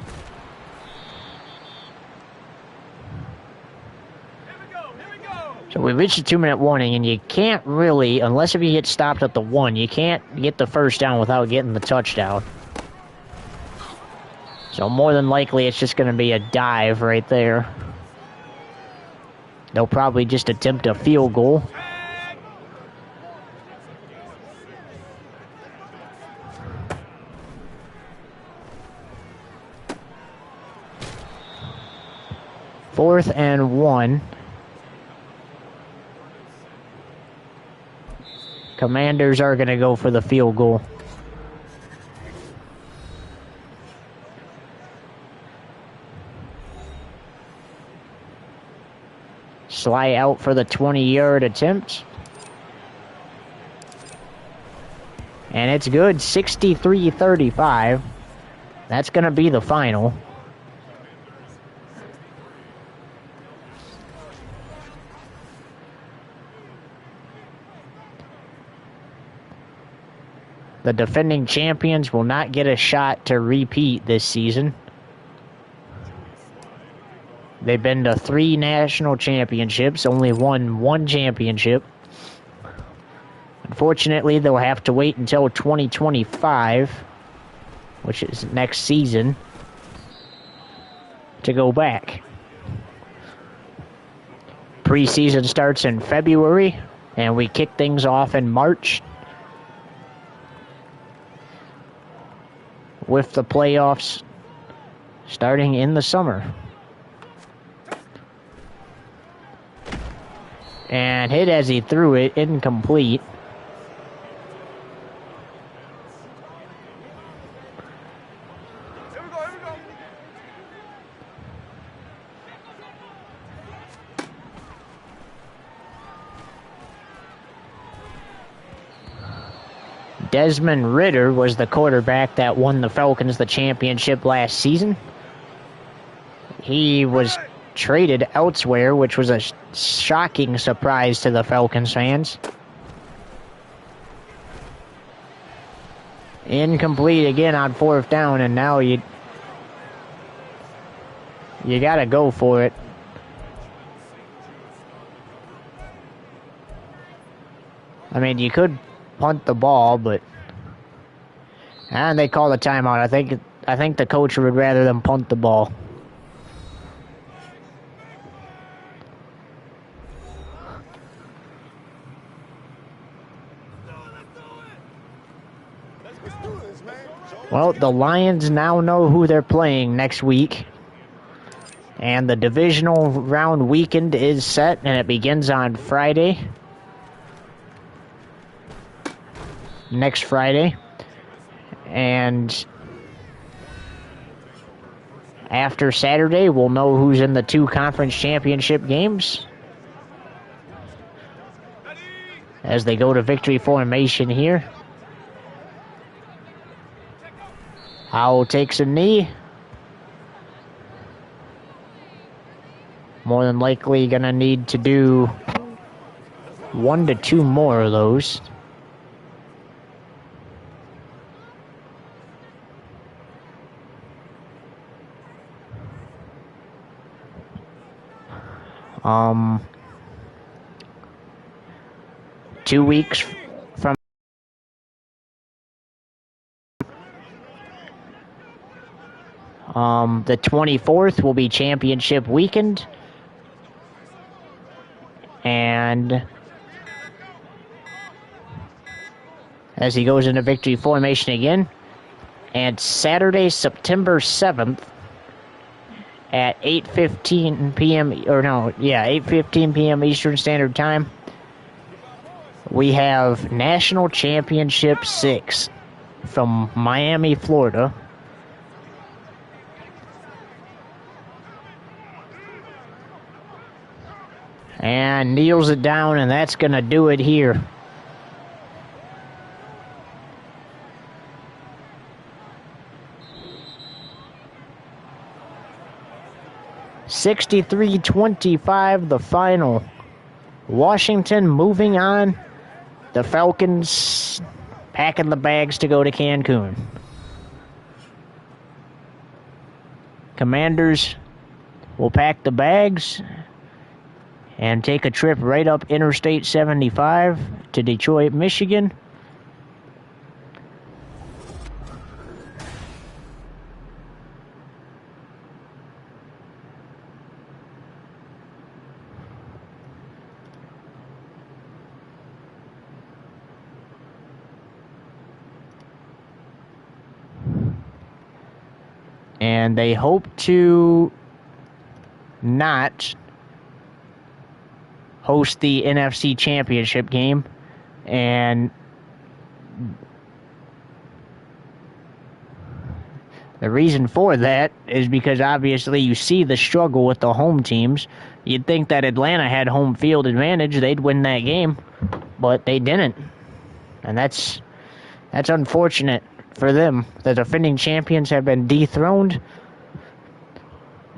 So we reached the 2-minute warning, and you can't really, unless if you get stopped at the 1, you can't get the first down without getting the touchdown. So more than likely, it's just going to be a dive right there. They'll probably just attempt a field goal. Fourth and 1. Commanders are going to go for the field goal. Slide out for the 20-yard attempt. And it's good, 63-35. That's going to be the final. The defending champions will not get a shot to repeat this season. They've been to 3 national championships, only won 1 championship. Unfortunately, they'll have to wait until 2025, which is next season, to go back. Preseason starts in February, and we kick things off in March, with the playoffs starting in the summer. And hit as he threw it, incomplete. Here we go. Desmond Ridder was the quarterback that won the Falcons the championship last season. He was traded elsewhere, which was a shocking surprise to the Falcons fans. Incomplete again on 4th down, and now you gotta go for it. I mean, you could punt the ball, but and they call the timeout. I think the coach would rather them punt the ball. Well, the Lions now know who they're playing next week. And the divisional round weekend is set, and it begins on Friday. Next Friday. And after Saturday, we'll know who's in the 2 conference championship games as they go to victory formation here. Howell takes a knee. More than likely gonna need to do 1 to 2 more of those. Two weeks from The 24th will be championship weekend. And as he goes into victory formation again. And Saturday, September 7th at 8:15 p.m. 8:15 p.m. Eastern Standard Time, we have National Championship 6 from Miami, Florida. And kneels it down, and that's going to do it here. (63-25) the final. Washington moving on. The Falcons packing the bags to go to Cancun. Commanders will pack the bags and take a trip right up Interstate 75 to Detroit, Michigan. And they hope to not host the NFC Championship game. And the reason for that is because obviously you see the struggle with the home teams. You'd think that Atlanta had home field advantage, they'd win that game, but they didn't. And that's unfortunate for them. The defending champions have been dethroned.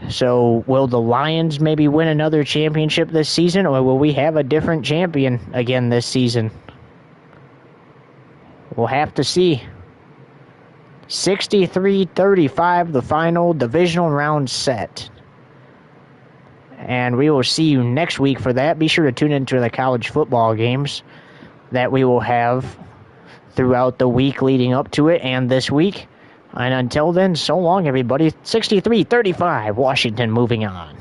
So will the Lions maybe win another championship this season, or will we have a different champion again this season? We'll have to see. 63-35, the final divisional round set. And we will see you next week for that. Be sure to tune into the college football games that we will have throughout the week leading up to it and this week. And until then, so long, everybody. 63-35, Washington moving on.